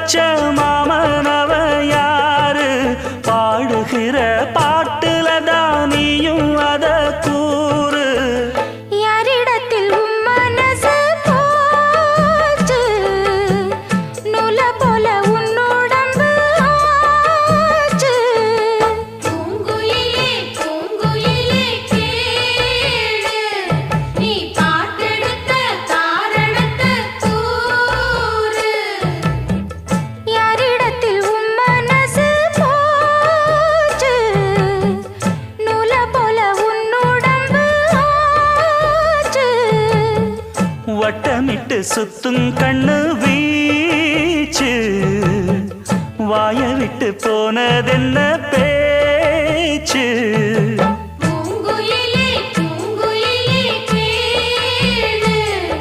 வச்ச மாமனவ யாரு பாடுகிற பாட்டுல தானியும் அத கூறு யாரிடத்தில் உன் மனசு போச்சு நூல போல உன் உடம்பு ஆச்சு பூங்குயிலே பூங்குயிலே கேளு நீ பாட்டெடுத்த காரணத்தை கூறு யாரிடத்தில் உன் மனசு போச்சு நூல போல உன் உடம்பு ஆச்சு வட்டமிட்டு சுத்தும் கண்ணு வீச்சு வாய விட்டு போனதென்ன பேச்சு